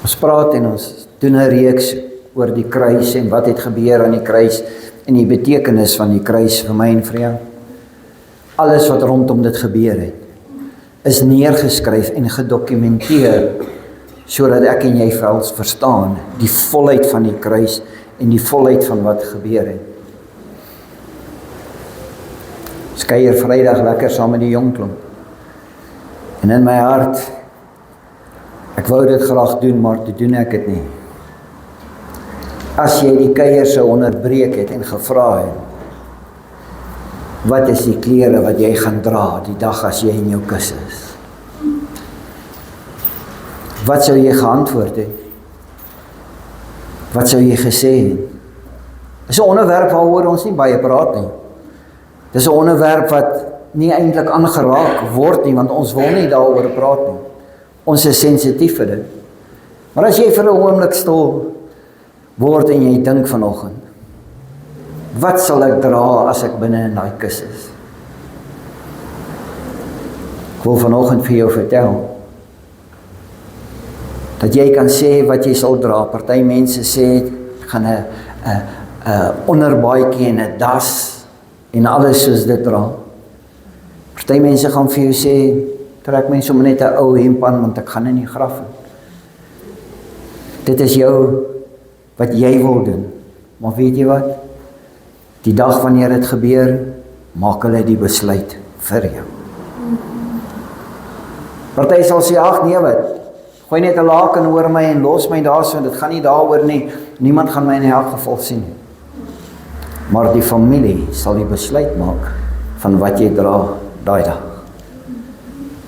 Ons praat en ons doen 'n reeks oor die kruis en wat het gebeur aan die kruis en die betekenis van die kruis vir my en vir jou. Alles wat rondom dit gebeur het, is neergeskryf en gedokumenteer, sodat ek en jy verstaan die volheid van die kruis en die volheid van wat gebeur het. Skeier Vrydag lekker saam met die jong klomp. En in my hart, ek wou dit graag doen, maar toe doen ek dit nie. As jy die kuier sou onderbreek het en gevra het, wat is die klere wat jy gaan dra die dag as jy in jou kus is? Wat sou jy geantwoord het? Wat sou jy gesê het? Dis 'n onderwerp waaroor ons nie baie praat nie. Dis 'n onderwerp wat nie eintlik aangeraak word nie, want ons wil nie daaroor praat nie. Ons is sensitief vir dit. Maar as jy vir 'n oomblik stil word en jy dink vanoggend, wat sal ek dra as ek binne in daai kus is? Ek wil vanoggend vir jou vertel, dat jy kan sê wat jy sal dra. Party mense sê, gaan 'n onderbaadjie en 'n das en alles soos dit dra. Party mense gaan vir jou sê, trek my sommer net 'n ou hemp aan, want ek gaan in die graf in. Dit is jou, wat jy wil doen. Maar weet jy wat? Die dag wanneer dit gebeur, maak hulle die besluit vir jou. Party sal sê, ag nee wat, gooi net 'n laken oor my en los my daar so, dit gaan nie daaroor nie, niemand gaan my in elk geval sien nie. Maar die familie sal die besluit maak van wat jy dra daai dag.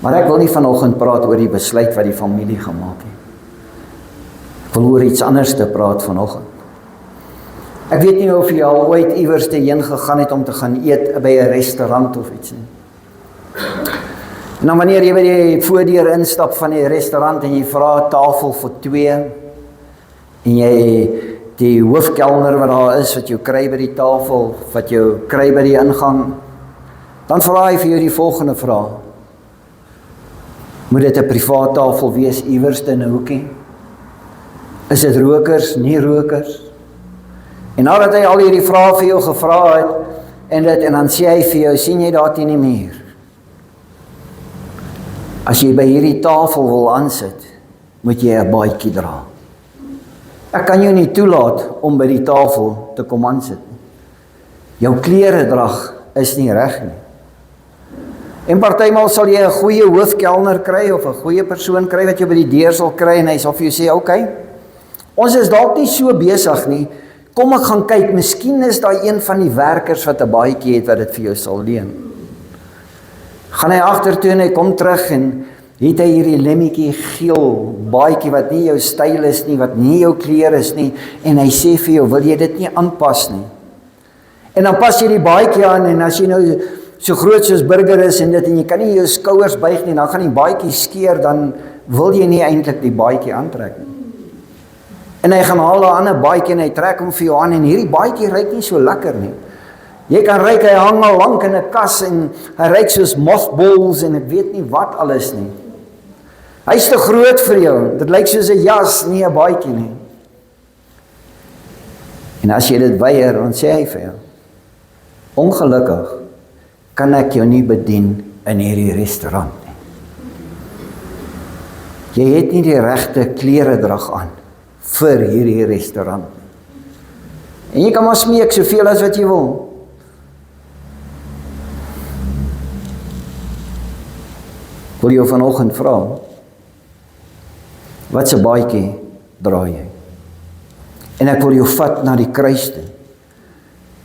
Maar ek wil nie vanoggend praat oor die besluit wat die familie gemaak het. Ek wil oor iets anders te praat vanoggend. Ek weet nie of jy al ooit iewers heen gegaan het om te gaan eet by 'n restaurant of iets nie. En dan wanneer jy by die voordeur instap van die restaurant en jy vra 'n tafel vir 2 en jy die hoofkelner wat daar is, wat jou kry by die tafel, wat jou kry by die ingang, dan vra hy vir jou die volgende vraag. Moet dit 'n privaat tafel wees iewers in 'n hoekie? Is dit rokers, nie rokers? En nadat hy al hierdie vrae vir jou gevra het, en dan sê hy vir jou, sien jy daar teen die muur? As jy by hierdie tafel wil aansit, moet jy 'n baadjie dra. Ek kan jou nie toelaat om by die tafel te kom aansit nie. Jou kleredrag is nie reg nie. En partymal sal jy 'n goeie hoofkelner kry of 'n goeie persoon kry wat jou by die deur sal kry en hy sal vir jou sê, okay, ons is dalk nie so besig nie, kom ek gaan kyk, miskien is daar een van die werkers wat 'n baadjie het wat dit vir jou sal leen. Gaan hy agtertoe en hy kom terug en het hy hierdie lemmetjie geel baadjie wat nie jou styl is nie, wat nie jou kleur is nie, en hy sê vir jou, wil jy dit nie aanpas nie? En dan pas jy die baadjie aan en as jy nou so groot soos burger is en jy kan nie jou skouers buig nie, dan gaan die baadjie skeer, dan wil jy nie eintlik die baadjie aantrek nie. En hy gaan haal 'n ander baadjie en hy trek hom vir jou aan en hierdie baadjie ruik nie so lekker nie. Jy kan ruik, hy hang al lank in 'n kas en hy ruik soos mothballs en ek weet nie wat alles nie. Hy's te groot vir jou, dit lyk soos 'n jas, nie 'n baadjie nie. En as jy dit weier, dan sê hy vir jou, ongelukkig kan ek jou nie bedien in hierdie restaurant nie. Jy het nie die regte kleredrag aan vir hierdie restaurant nie. En jy kan maar smeek soveel as wat jy wil. Wil jou vanoggend vra, wat se baadjie dra jy? En ek wil jou vat na die kruis toe.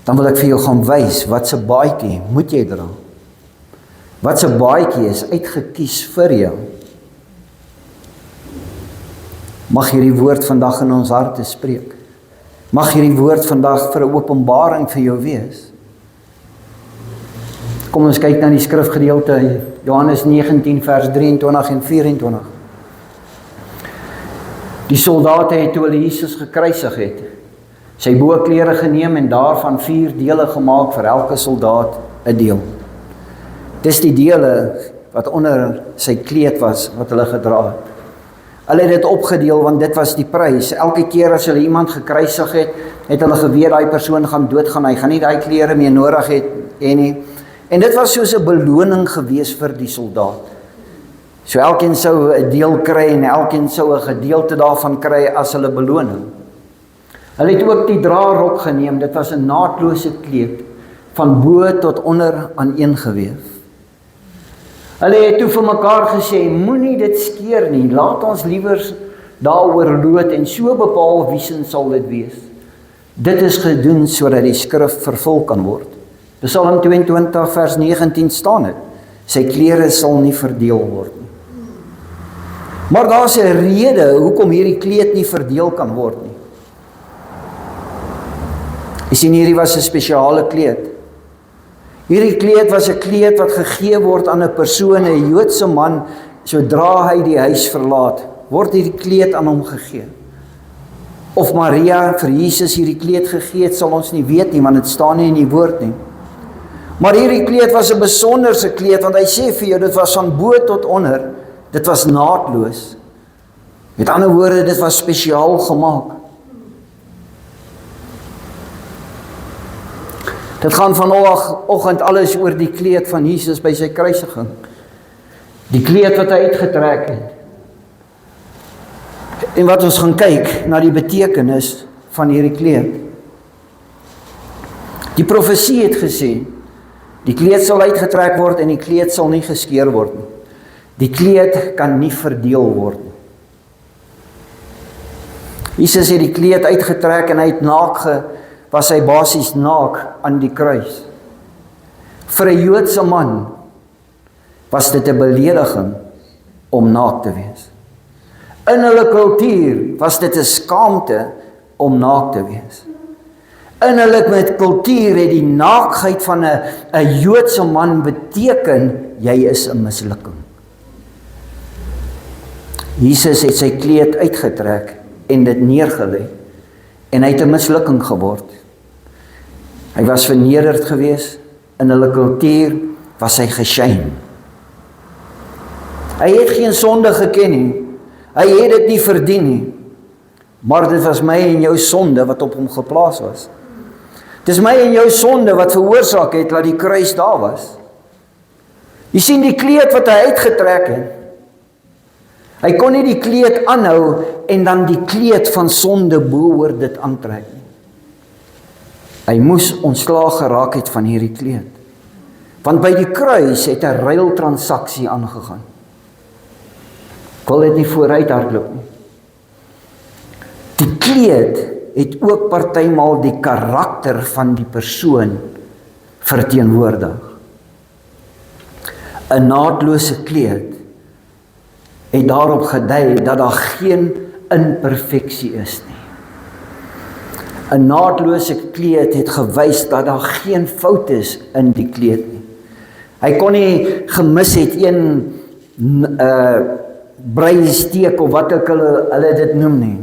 Dan wil ek vir jou gaan wys, wat se baadjie moet jy dra? Wat se baadjie is uitgekies vir jou? Mag hierdie woord vandag in ons harte spreek. Mag hierdie woord vandag vir 'n openbaring vir jou wees. Kom ons kyk na die skrifgedeelte, Johannes 19 vers 23 en 24. Die soldate het toe hulle Jesus gekruisig het, sy boklere geneem en daarvan 4 dele gemaak vir elke soldaat 'n deel. Dis die dele wat onder sy kleed was, wat hulle gedra het. Hulle het dit opgedeel, want dit was die prys. Elke keer as hulle iemand gekruisig het, het hulle geweet daai persoon gaan doodgaan, hy gaan nie daai klere meer nodig het, nie. En dit was soos 'n beloning gewees vir die soldaat. So elkeen sou 'n deel kry, en elkeen sou 'n gedeelte daarvan kry as hulle beloning. Hulle het ook die draarrok geneem, dit was 'n naadlose kleed, van bo tot onder aaneengeweef. Hulle het toe vir mekaar gesê, moenie dit skeer nie, laat ons liewer daaroor loot en so bepaal wiesens sal dit wees. Dit is gedoen sodat die skrif vervul kan word. Psalm 22 vers 19 staan dit, sy klere sal nie verdeel word nie. Maar daar's 'n rede hoekom hierdie kleed nie verdeel kan word nie. Jy sien, hierdie was 'n spesiale kleed. Hierdie kleed was 'n kleed wat gegee word aan 'n persoon, 'n Joodse man, sodra hy die huis verlaat, word hierdie kleed aan hom gegee. Of Maria vir Jesus hierdie kleed gegee het, sal ons nie weet nie, want dit staan nie in die woord nie. Maar hierdie kleed was 'n besonderse kleed, want hy sê vir jou, dit was van bo tot onder, dit was naadloos. Met ander woorde, dit was spesiaal gemaak. Dit gaan vanoggend alles oor die kleed van Jesus by sy kruisiging. Die kleed wat hy uitgetrek het. En wat ons gaan kyk na die betekenis van hierdie kleed. Die profesie het gesê, die kleed sal uitgetrek word en die kleed sal nie geskeur word nie. Die kleed kan nie verdeel word nie. Jesus het die kleed uitgetrek en hy het was hy basies naak aan die kruis. Vir 'n Joodse man was dit 'n belediging om naak te wees. In hulle kultuur was dit 'n skaamte om naak te wees. In hulle kultuur het die naaktheid van 'n Joodse man beteken, jy is 'n mislukking. Jesus het sy kleed uitgetrek en dit neergelê, en hy het 'n mislukking geword. Hy was vernederd gewees, in hulle kultuur was hy geshame. Hy het geen sonde geken nie, hy het dit nie verdien nie, maar dit was my en jou sonde wat op hom geplaas was. Dis my en jou sonde wat veroorsaak het dat die kruis daar was. Jy sien die kleed wat hy uitgetrek het. Hy kon nie die kleed aanhou en dan die kleed van sonde bo-oor dit aantrek nie. Hy moes ontslaag geraak het van hierdie kleed. Want by die kruis het 'n ruiltransaksie aangegaan. Ek wil dit nie vooruit hardloop nie. Die kleed het ook partymal die karakter van die persoon verteenwoordig. 'n naadlose kleed het daarop gedui dat daar geen imperfeksie is nie. 'n naadlose kleed het gewys dat daar geen fout is in die kleed nie. Hy kon nie gemis het een breisteek of wat ook hulle dit noem nie.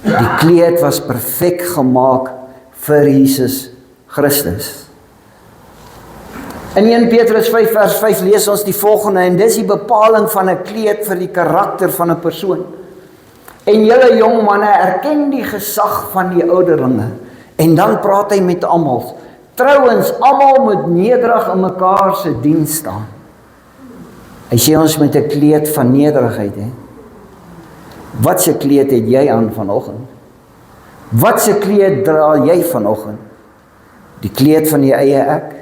Die kleed was perfek gemaak vir Jesus Christus. In 1 Petrus 5 vers 5 lees ons die volgende, en dis die bepaling van 'n kleed vir die karakter van 'n persoon. En julle jong manne, erken die gesag van die ouderlinge. En dan praat hy met almal. Trouwens, almal moet nederig in mekaar se diens staan. Hy sê ons met 'n kleed van nederigheid, hè. Wat se kleed het jy aan vanoggend? Wat se kleed dra jy vanoggend? Die kleed van die eie ek?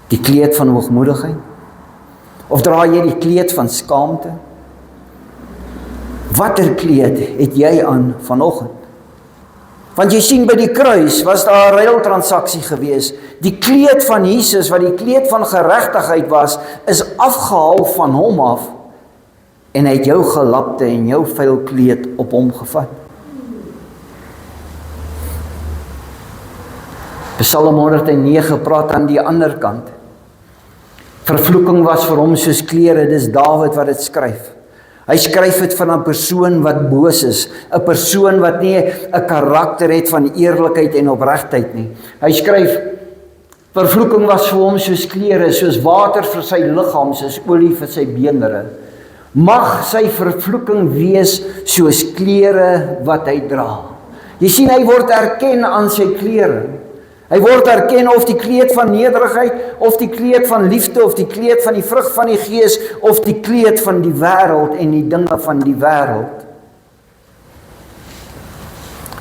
Die kleed van hoogmoedigheid? Of dra jy die kleed van skaamte? Watter kleed het jy aan vanoggend? Want jy sien, by die kruis was daar 'n ruiltransaksie gewees. Die kleed van Jesus, wat die kleed van geregtigheid was, is afgehaal van hom af, en hy het jou gelapte en jou vuil kleed op hom gevat. Psalm 109 praat aan die ander kant. Vervloeking was vir hom soos klere, dis Dawid wat dit skryf. Hy skryf dit van 'n persoon wat boos is, 'n persoon wat nie 'n karakter het van eerlikheid en opregtheid nie. Hy skryf, vervloeking was vir hom soos klere, soos water vir sy liggaam, soos olie vir sy beenderre. Mag sy vervloeking wees soos klere wat hy dra. Jy sien, hy word erken aan sy klere. Hy word erken of die kleed van nederigheid, of die kleed van liefde, of die kleed van die vrug van die gees, of die kleed van die wêreld en die dinge van die wêreld.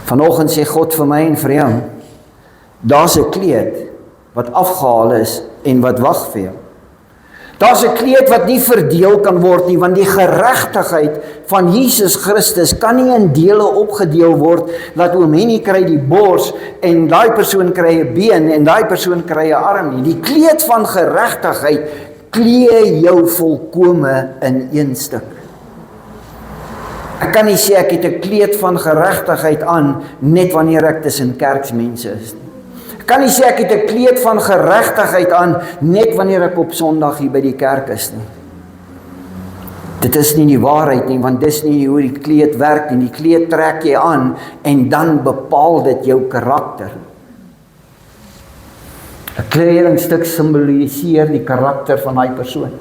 Vanoggend sê God vir my en vir jou, daar's 'n kleed wat afgehaal is en wat wag vir jou. Daar's 'n kleed wat nie verdeel kan word nie, want die geregtigheid van Jesus Christus kan nie in dele opgedeel word, dat oom Henny kry die bors, en daai persoon kry 'n been, en daai persoon kry 'n arm nie. Die kleed van geregtigheid klee jou volkome in een stuk. Ek kan nie sê ek het 'n kleed van geregtigheid aan, net wanneer ek tussen kerksmense is nie. Kan nie sê ek het 'n kleed van geregtigheid aan, net wanneer ek op Sondag hier by die kerk is nie. Dit is nie die waarheid nie, want dis nie hoe die kleed werk nie. Die kleed trek jy aan, en dan bepaal dit jou karakter. 'n Kledingstuk simboliseer die karakter van daai persoon.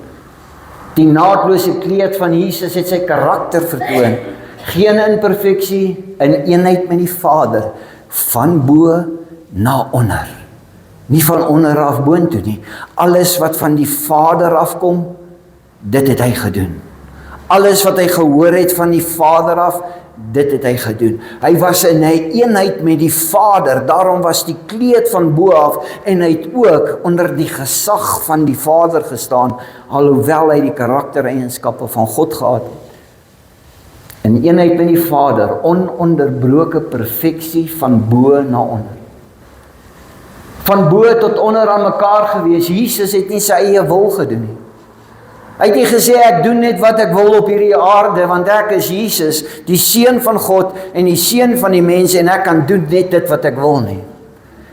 Die naadlose kleed van Jesus het sy karakter vertoon. Geen imperfeksie, in eenheid met die Vader, van bo na onder. Nie van onder af boontoe nie. Alles wat van die Vader afkom, dit het hy gedoen. Alles wat hy gehoor het van die Vader af, dit het hy gedoen. Hy was in 'n eenheid met die Vader, daarom was die kleed van bo af, en hy het ook onder die gesag van die Vader gestaan, alhoewel hy die karaktereienskappe van God gehad het. In eenheid met die Vader, ononderbroke perfeksie van bo na onder. Van bo tot onder aan mekaar gewees. Jesus het nie sy eie wil gedoen nie. Hy het nie gesê, ek doen net wat ek wil op hierdie aarde, want ek is Jesus, die seun van God en die seun van die mense, en ek kan doen net dit wat ek wil nie.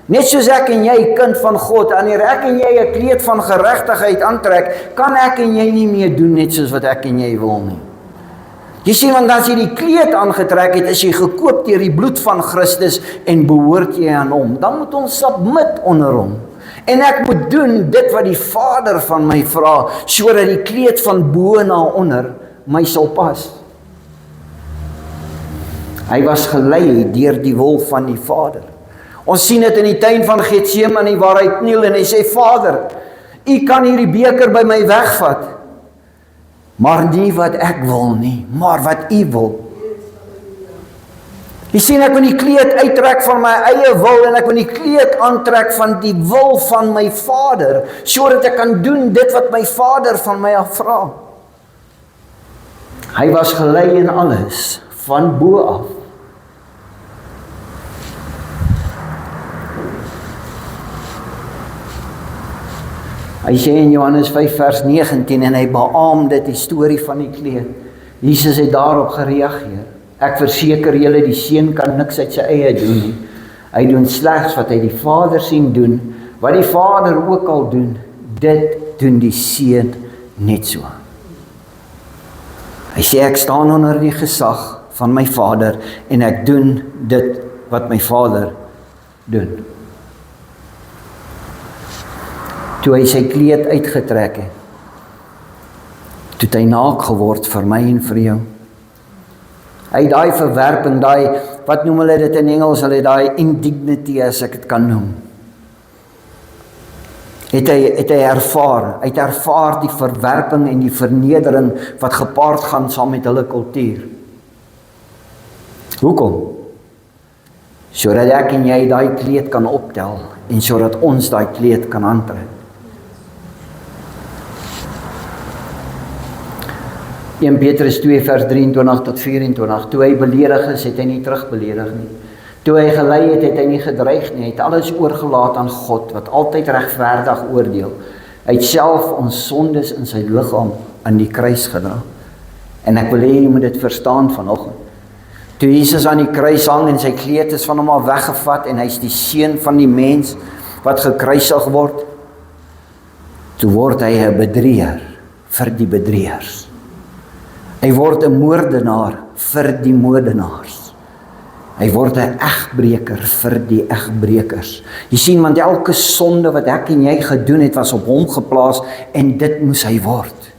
Net soos ek en jy, kind van God, wanneer ek en jy 'n kleed van geregtigheid aantrek, kan ek en jy nie meer doen net soos wat ek en jy wil nie. Jy sien, want as jy die kleed aangetrek het, is jy gekoop deur die bloed van Christus en behoort jy aan hom. Dan moet ons submit onder hom. En ek moet doen dit wat die Vader van my vra, sodat die kleed van bo na onder my sal pas. Hy was gelei deur die wil van die Vader. Ons sien dit in die tuin van Getsemane waar hy kniel en hy sê, Vader, U kan hierdie beker by my wegvat, maar nie wat ek wil nie, maar wat U wil. Jy sien, ek moet die kleed uittrek van my eie wil en ek moet die kleed aantrek van die wil van my Vader, sodat ek kan doen dit wat my Vader van my vra. Hy was gelei in alles, van bo af. Hy sê in Johannes 5 vers 19 en hy beaam dit die storie van die kleed. Jesus het daarop gereageer. Ek verseker julle, die seun kan niks uit sy eie doen nie. Hy doen slegs wat hy die Vader sien doen. Wat die Vader ook al doen, dit doen die seun net so. Hy sê ek staan onder die gesag van my Vader en ek doen dit wat my Vader doen. Toe hy sy kleed uitgetrek het, toe het hy naak geword vir my en vir jou. Hy het daai verwerping, daai, wat noem hulle dit in Engels, hulle daai indignity, as ek het kan noem. Het hy ervaar, hy het ervaar die verwerping en die vernedering wat gepaard gaan saam met hulle kultuur. Hoekom? Sodat ek en jy daai kleed kan optel en sodat ons daai kleed kan aantrek. 1 Petrus 2 vers 23 tot 24, toe hy beledig is, het hy nie terugbeledig nie. Toe hy gelei het, het hy nie gedreig nie, hy het alles oorgelaat aan God, wat altyd regverdig oordeel. Hy het self ons sondes in sy liggaam aan die kruis gedra. En ek wil hê jy moet dit verstaan vanoggend. Toe Jesus aan die kruis hang en sy kleed is van hom al weggevat en hy is die seun van die mens wat gekruisig word, toe word hy 'n bedrieger vir die bedrieërs. Hy word 'n moordenaar vir die moordenaars. Hy word 'n egbreker vir die egbrekers. Jy sien, want elke sonde wat ek en jy gedoen het, was op hom geplaas en dit moes hy word.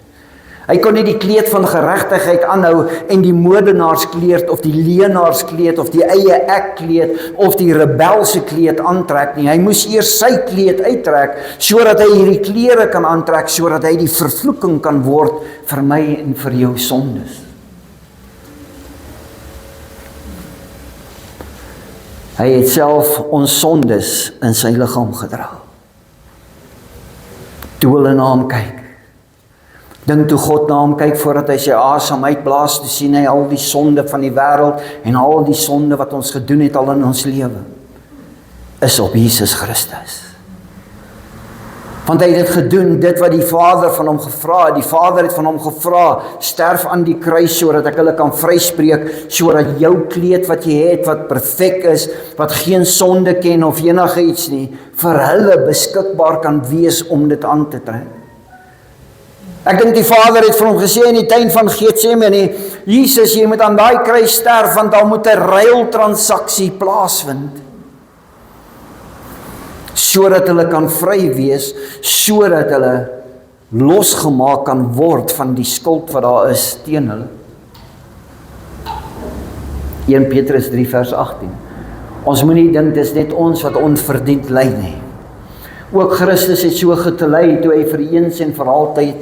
Hy kon nie die kleed van geregtigheid aanhou en die moordenaarskleed of die leenaarskleed of die eie ek kleed of die rebelse kleed aantrek nie. Hy moes eers sy kleed uittrek sodat hy hierdie klere kan aantrek, sodat hy die vervloeking kan word vir my en vir jou sondes. Hy het self ons sondes in sy liggaam gedra. Toe hulle na hom kyk, dink toe God na hom kyk voordat hy sy asem uitblaas, toe sien hy al die sonde van die wêreld en al die sonde wat ons gedoen het al in ons lewe, is op Jesus Christus. Want hy het dit gedoen, dit wat die Vader van hom gevra het. Die Vader het van hom gevra, sterf aan die kruis sodat ek hulle kan vryspreek, sodat jou kleed wat jy het, wat perfek is, wat geen sonde ken of enige iets nie, vir hulle beskikbaar kan wees om dit aan te trek. Ek dink die Vader het vir hom gesê in die tuin van Getsemane, Jesus, jy moet aan daai kruis sterf, want daar moet 'n ruiltransaksie plaasvind. Sodat hulle kan vry wees, sodat hulle losgemaak kan word van die skuld wat daar is teen hulle. 1 Petrus 3 vers 18. Ons moenie dink dis net ons wat onverdiend ly nie. Ook Christus het so gelei toe hy vir eens en vir altyd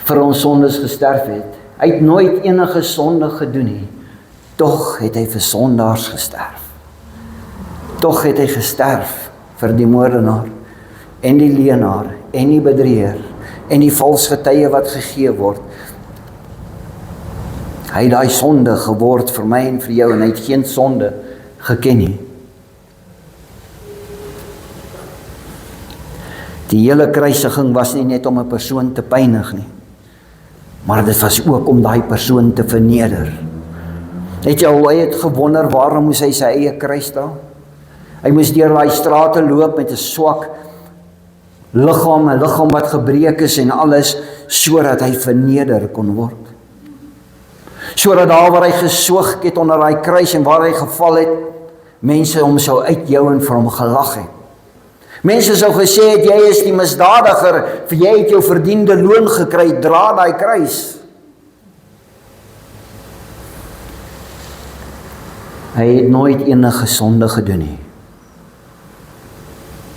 vir ons sondes gesterf het. Hy het nooit enige sonde gedoen nie. Tog het hy vir sondaars gesterf. Tog het hy gesterf vir die moordenaar en die leenaar en die bedrieger en die valsgetuie wat gegee word. Hy het daai sonde geword vir my en vir jou en hy het geen sonde geken nie. Die hele kruisiging was nie net om 'n persoon te pynig nie, maar dit was ook om daai persoon te verneder. Het jy al ooit gewonder waarom moes hy sy eie kruis dra? Hy moes deur daai strate loop met 'n swak liggaam, 'n liggaam wat gebreek is en alles, sodat hy verneder kon word. Sodat daar waar hy geswoeg het onder daai kruis en waar hy geval het, mense hom sou uitjou en vir hom gelag het. Mense sou gesê het, jy is die misdadiger, vir jy het jou verdiende loon gekry, dra daai kruis. Hy het nooit enige sonde gedoen nie.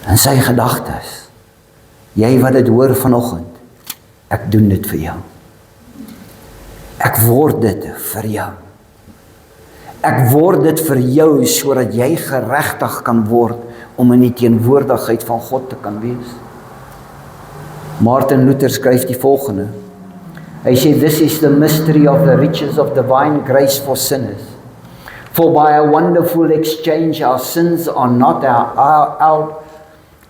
In sy gedagtes, jy wat dit hoor vanoggend, ek doen dit vir jou. Ek word dit vir jou. Ek word dit vir jou, sodat jy geregtig kan word, om in die teenwoordigheid van God te kan wees. Martin Luther skryf die volgende. Hy sê, this is the mystery of the riches of divine grace for sinners. For by a wonderful exchange our sins are not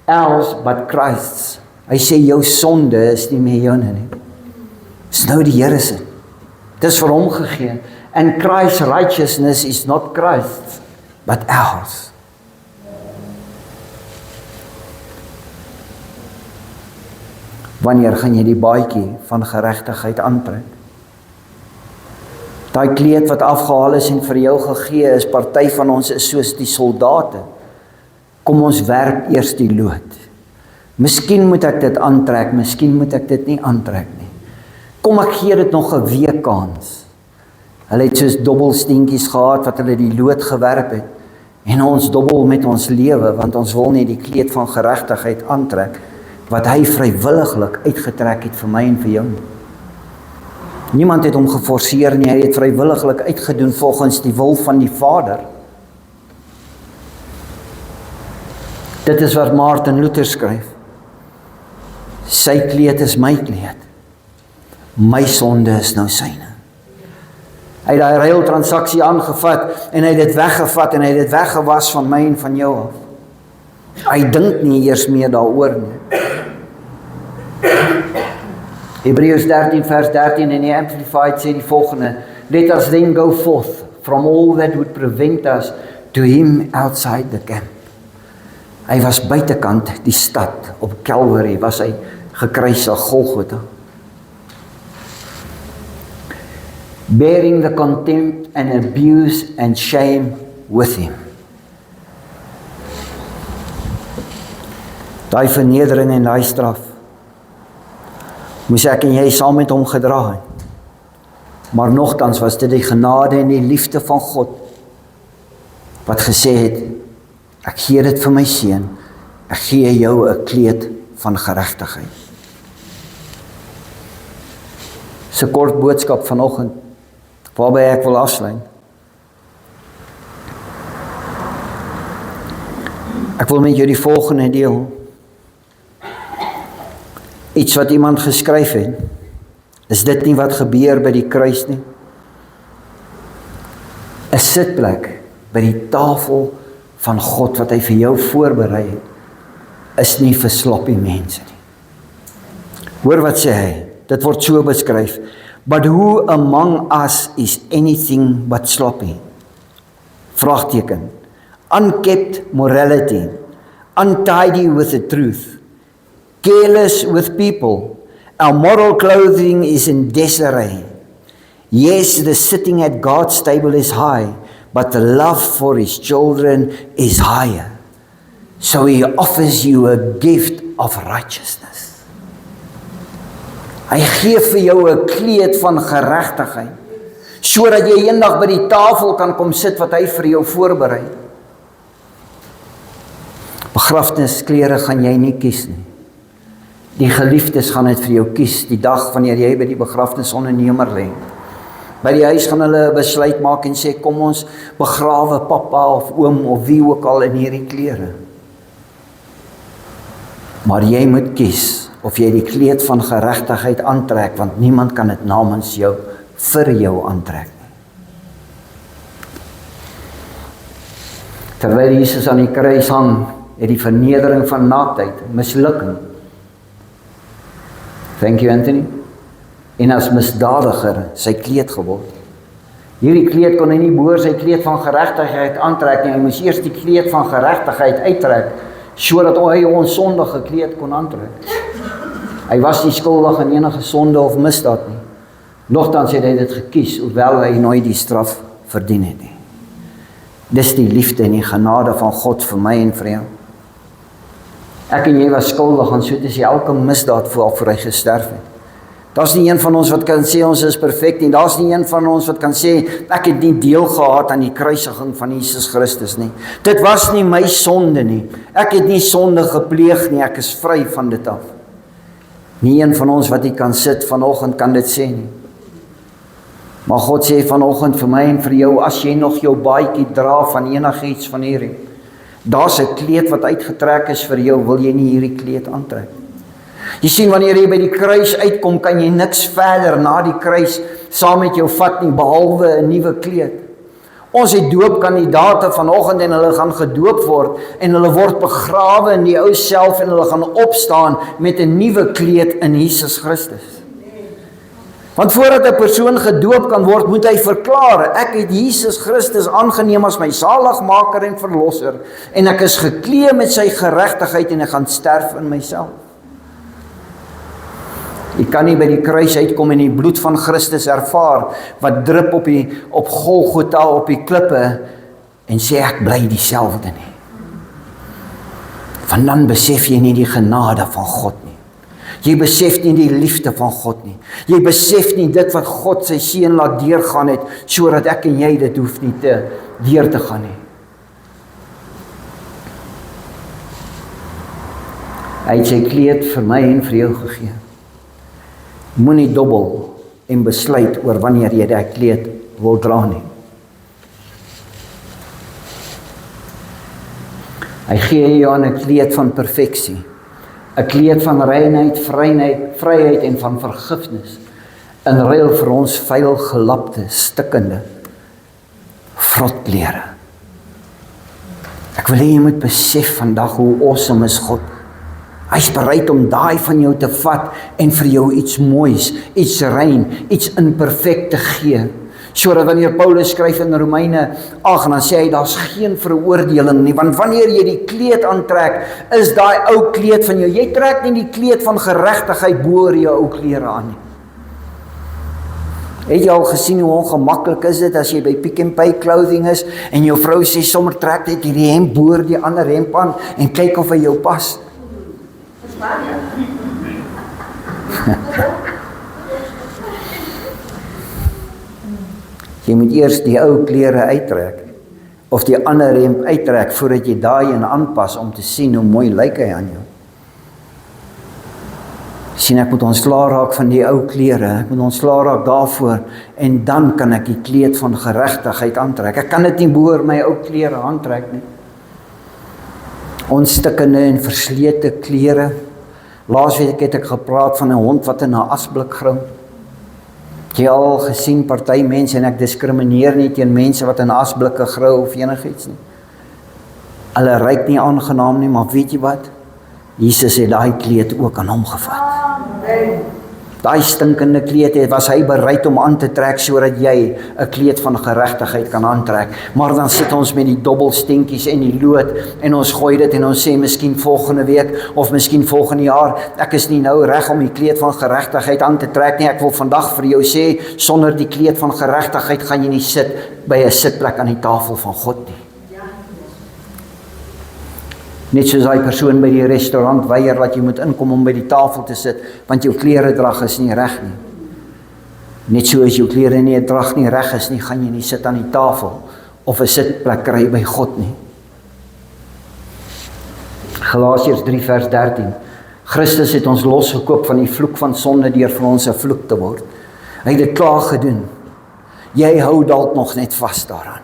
ours but Christ's. Hy sê jou sonde is nie meer joune nie. Dis nou die Here se. Dis vir hom gegee. And Christ's righteousness is not Christ's but ours. Wanneer gaan jy die baadjie van geregtigheid aantrek? Daai kleed wat afgehaal is en vir jou gegee is, party van ons is soos die soldate. Kom ons werp eers die lood. Miskien moet ek dit aantrek, miskien moet ek dit nie aantrek nie. Kom ek gee dit nog 'n week kans. Hulle het soos dobbelsteentjies gehad wat hulle die lood gewerp het. En ons dobbel met ons lewe, want ons wil nie die kleed van geregtigheid aantrek, wat hy vrywilliglik uitgetrek het vir my en vir jou. Niemand het hom geforseer nie, hy het vrywilliglik uitgedoen volgens die wil van die Vader. Dit is wat Martin Luther skryf. Sy kleed is my kleed. My sonde is nou syne. Hy het daai ruiltransaksie aangevat en hy het dit weggevat en hy het dit weggewas van my en van jou af. Hy dink nie eers meer daaroor nie. Hebreërs 13 vers 13 in die Amplified sê die volgende: Let us then go forth from all that would prevent us to him outside the camp. Hy was buitekant die stad, op Calvary was hy gekruisig, Golgotha. Bearing the contempt and abuse and shame with him. Daai vernedering en daai straf moes ek en jy saam met hom gedra het. Maar nogtans was dit die genade en die liefde van God, wat gesê het, ek gee dit vir my seun, ek gee jou 'n kleed van geregtigheid. Dis 'n kort boodskap vanoggend, waarby ek wil afsluit. Ek wil met jou die volgende deel. Iets wat iemand geskryf het. Is dit nie wat gebeur by die kruis nie? 'n sitplek by die tafel van God wat hy vir jou voorberei het, is nie vir sloppy mense nie. Hoor wat sê hy? Dit word so beskryf. But who among us is anything but sloppy? Vraagteken. Unkept morality, untidy with the truth, careless with people. Our moral clothing is in disarray. Yes, the sitting at God's table is high, but the love for His children is higher. So He offers you a gift of righteousness. Hy gee vir jou 'n kleed van geregtigheid, sodat jy eendag by die tafel kan kom sit wat hy vir jou voorberei. Begrafnisklere gaan jy nie kies nie. Die geliefdes gaan dit vir jou kies, die dag wanneer jy by die begrafnisondernemer lê. By die huis gaan hulle 'n besluit maak en sê, kom ons begrawe pappa of oom of wie ook al in hierdie klere. Maar jy moet kies of jy die kleed van geregtigheid aantrek, want niemand kan dit namens jou vir jou aantrek nie. Terwyl Jesus aan die kruis hang, het die vernedering van naaktheid, mislukking. Thank you, Anthony. En as misdadiger sy kleed geword. Hierdie kleed kon hy nie boor sy kleed van geregtigheid aantrek nie. Hy moes eers die kleed van geregtigheid uittrek, sodat hy 'n onsondige kleed kon aantrek. Hy was nie skuldig aan enige sonde of misdaad nie. Nogtans het hy dit gekies, hoewel hy nooit die straf verdien het nie. Dis die liefde en die genade van God vir my en vir jou. Ek en jy was skuldig aan soos elke misdaad voor hy gesterf het. Daar's nie een van ons wat kan sê ons is perfek nie. Daar's nie een van ons wat kan sê ek het nie deel gehad aan die kruisiging van Jesus Christus nie. Dit was nie my sonde nie. Ek het nie sonde gepleeg nie. Ek is vry van dit af. Nie een van ons wat hier kan sit vanoggend kan dit sê nie. Maar God sê vanoggend vir my en vir jou, as jy nog jou baadjie dra van enigiets van hierdie, daar's 'n kleed wat uitgetrek is vir jou, wil jy nie hierdie kleed aantrek? Jy sien, wanneer jy by die kruis uitkom, kan jy niks verder na die kruis saam met jou vat nie, behalwe 'n nuwe kleed. Ons het doopkandidate vanoggend en hulle gaan gedoop word en hulle word begrawe in die ou self en hulle gaan opstaan met 'n nuwe kleed in Jesus Christus. Want voordat 'n persoon gedoop kan word, moet hy verklaar, ek het Jesus Christus aangeneem as my saligmaker en verlosser en ek is geklee met sy geregtigheid en ek gaan sterf in myself. Jy kan nie by die kruis uitkom en die bloed van Christus ervaar, wat drup op Golgotha op die klippe, en sê ek bly dieselfde nie. Want dan besef jy nie die genade van God nie. Jy besef nie die liefde van God nie. Jy besef nie dit wat God sy seun laat deurgaan het, sodat ek en jy dit hoef nie deur te gaan nie. Hy het sy kleed vir my en vir jou gegee. Moenie dobbel en besluit oor wanneer jy die kleed wil dra nie. Hy gee jou 'n kleed van perfeksie, 'n kleed van reinheid, vryheid en van vergifnis, in ruil vir ons vuil gelapte, stikkende vrotklere. Ek wil hê jy moet besef vandag hoe awesome is God. Hy's bereid om daai van jou te vat en vir jou iets moois, iets rein, iets imperfect te gee. Sodat wanneer Paulus skryf in Romeine 8, dan sê hy, daar's geen veroordeling nie, want wanneer jy die kleed aantrek, is daai ou kleed van jou. Jy trek nie die kleed van geregtigheid bo jou ou klere aan nie. Het jy al gesien hoe ongemaklik is dit as jy by Pick n Pay clothing is en jou vrou sê sommer trek net hierdie hemp bo die ander hemp aan en kyk of hy jou pas. Jy moet eers die ou klere uittrek, of die ander hemp uittrek, voordat jy daai en aanpas, om te sien hoe mooi lyk hy aan jou. Sien, ek moet ontslae raak van die ou klere, ek moet ontslae raak daarvoor, en dan kan ek die kleed van geregtigheid aantrek. Ek kan dit nie behoor my ou klere aantrek nie. Ons stikkende en verslete klere. Laasweek het ek gepraat van 'n hond wat in 'n asblik grou. Het jy al gesien party mense, en ek diskrimineer nie teen mense wat in asblikke grou of enigiets nie. Hulle ruik nie aangenaam nie, maar weet jy wat? Jesus het daai kleed ook aan hom gevat. Daai stinkende kleed was hy bereid om aan te trek, sodat jy 'n kleed van geregtigheid kan aantrek. Maar dan sit ons met die dobbelsteentjies en die lood, en ons gooi dit en ons sê miskien volgende week, of miskien volgende jaar, ek is nie nou reg om die kleed van geregtigheid aan te trek nie. Ek wil vandag vir jou sê, sonder die kleed van geregtigheid gaan jy nie sit by 'n sitplek aan die tafel van God nie. Net soos daai persoon by die restaurant weier dat jy moet inkom om by die tafel te sit, want jou kleredrag is nie reg nie. Net so as jou klere nie drag nie reg is nie, gaan jy nie sit aan die tafel of 'n sitplek kry by God nie. Galasiërs 3 vers 13. Christus het ons losgekoop van die vloek van sonde deur vir ons 'n vloek te word. Hy het dit klaar gedoen. Jy hou dalk nog net vas daaraan.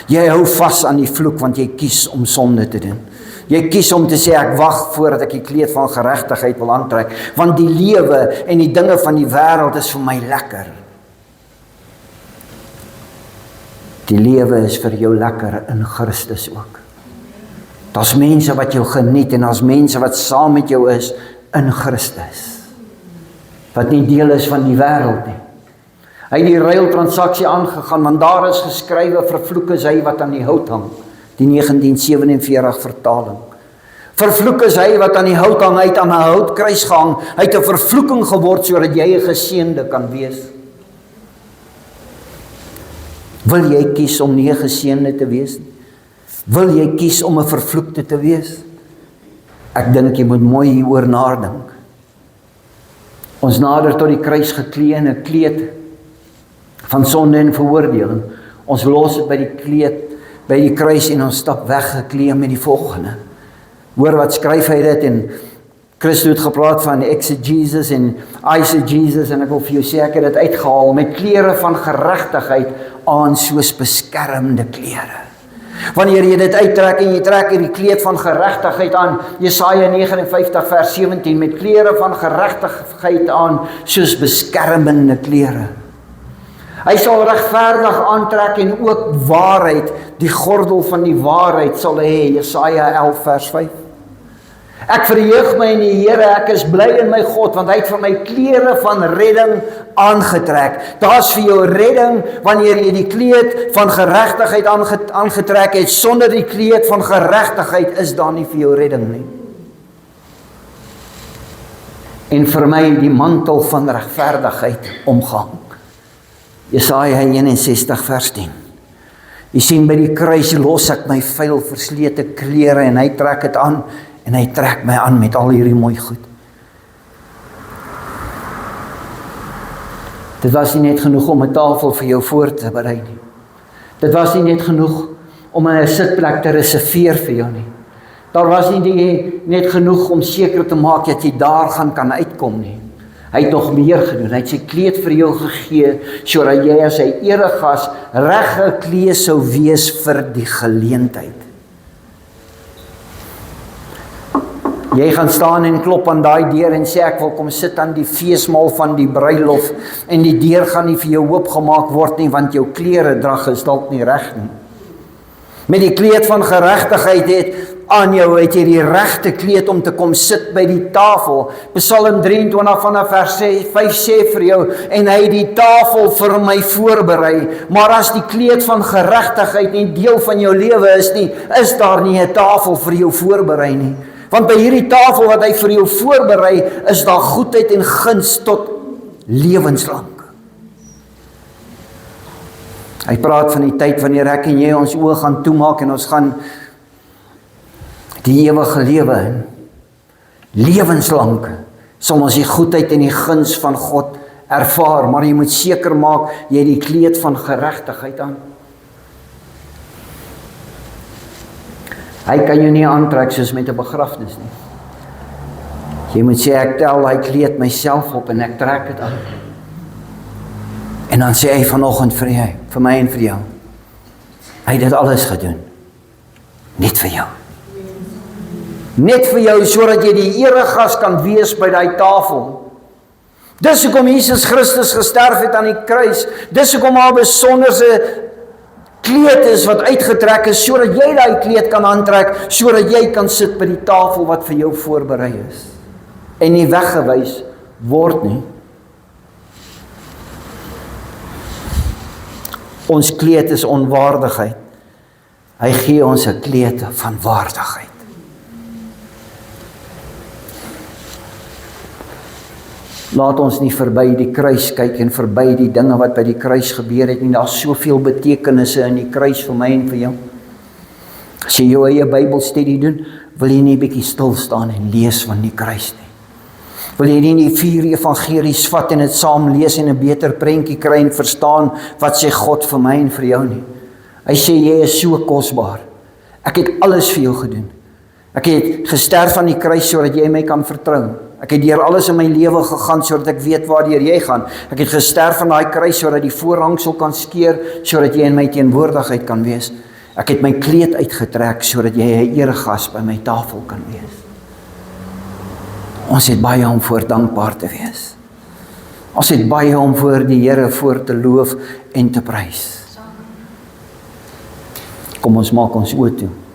Jy hou vas aan die vloek want jy kies om sonde te doen. Jy kies om te sê, ek wag voordat ek die kleed van geregtigheid wil aantrek, want die lewe en die dinge van die wêreld is vir my lekker. Die lewe is vir jou lekker in Christus ook. Daar's mense wat jou geniet, en daar's mense wat saam met jou is in Christus, wat nie deel is van die wêreld nie. Hy het die ruiltransaksie aangegaan, want daar is geskrywe, vervloek is hy wat aan die hout hang. Die 1947 vertaling. Vervloek is hy wat aan die hout hang, hy het aan 'n houtkruis gehang, hy het 'n vervloeking geword, sodat jy 'n geseënde kan wees. Wil jy kies om nie 'n geseënde te wees nie? Wil jy kies om 'n vervloekte te wees? Ek dink jy moet mooi hieroor nadink. Ons nader tot die kruis geklee in 'n kleed van sonde en veroordeling. Ons los dit by die kleed, by die kruis, en ons stap weg geklee met die volgende. Hoor wat skryf hy dit, en Christus het gepraat van exegesis en eisegesis, en ek wil vir jou sê, ek het dit uitgehaal, met klere van geregtigheid aan soos beskermde klere. Wanneer jy dit uittrek en jy trek die kleed van geregtigheid aan, Jesaja 59 vers 17, met klere van geregtigheid aan soos beskermende klere. Hy sal regverdig aantrek en ook waarheid, die gordel van die waarheid sal hê, Jesaja 11 vers 5. Ek verheug my in die Here, ek is bly in my God, want hy het vir my klere van redding aangetrek. Daar's vir jou redding, wanneer jy die kleed van geregtigheid aangetrek het. Sonder die kleed van geregtigheid is daar nie vir jou redding nie. En vir my die mantel van regverdigheid omgehang. Jesaja 61 vers 10. Jy sien, by die kruis los ek my vuil verslete klere, en hy trek dit aan, en hy trek my aan met al hierdie mooi goed. Dit was nie net genoeg om 'n tafel vir jou voor te berei nie. Dit was nie net genoeg om 'n sitplek te reserveer vir jou nie. Daar was nie net genoeg om seker te maak dat jy daar kan uitkom nie. Hy het nog meer gedoen. Hy het sy kleed vir jou gegee, sodat jy as sy eregas reg geklee sou wees vir die geleentheid. Jy gaan staan en klop aan daai deur en sê, ek wil kom sit aan die feesmaal van die bruilof, en die deur gaan nie vir jou oopgemaak word nie, want jou kleredrag is dalk nie reg nie. Met die kleed van geregtigheid aan jou, het jy die regte kleed om te kom sit by die tafel. Psalm 23 vanaf vers 5 sê vir jou, en hy het die tafel vir my voorberei. Maar as die kleed van geregtigheid nie deel van jou lewe is nie, is daar nie 'n tafel vir jou voorberei nie. Want by hierdie tafel wat hy vir jou voorberei, is daar goedheid en guns tot lewenslang. Hy praat van die tyd wanneer ek en jy ons oë gaan toemaak en ons gaan die ewige lewe in. Lewenslang sal ons die goedheid en die guns van God ervaar, maar jy moet seker maak, jy het die kleed van geregtigheid aan. Hy kan jou nie aantrek soos met 'n begrafnis nie. Jy moet sê, ek tel hy kleed myself op en ek trek dit aan. En dan sê hy vanoggend vir my en vir jou, hy het dit alles gedoen, net vir jou. Net vir jou, sodat jy die eregas kan wees by die tafel. Dis hoekom Jesus Christus gesterf het aan die kruis. Dis hoekom daar 'n besonderse kleed is wat uitgetrek is, sodat jy daai kleed kan aantrek, sodat jy kan sit by die tafel wat vir jou voorberei is. En nie weggewys word nie. Ons kleed is onwaardigheid. Hy gee ons 'n kleed van waardigheid. Laat ons nie verby die kruis kyk en verby die dinge wat by die kruis gebeur het nie. Daar's soveel betekenisse in die kruis vir my en vir jou. As jy jou eie Bybelstudie doen, wil jy nie bietjie stil staan en lees van die kruis nie. Wil jy nie die 4 evangelies vat en dit saam lees en 'n beter prentjie kry en verstaan wat sê God vir my en vir jou nie. Hy sê jy is so kosbaar. Ek het alles vir jou gedoen. Ek het gesterf aan die kruis sodat jy my kan vertrou. Ek het deur alles in my lewe gegaan sodat ek weet waardeur jy gaan. Ek het gesterf aan daai kruis sodat die voorhangsel kan skeer, sodat jy in my teenwoordigheid kan wees. Ek het my kleed uitgetrek sodat jy 'n eregas by my tafel kan wees. Ons het baie om voor dankbaar te wees. Ons het baie om voor die Here voor te loof en te prys. Kom ons maak ons oë toe.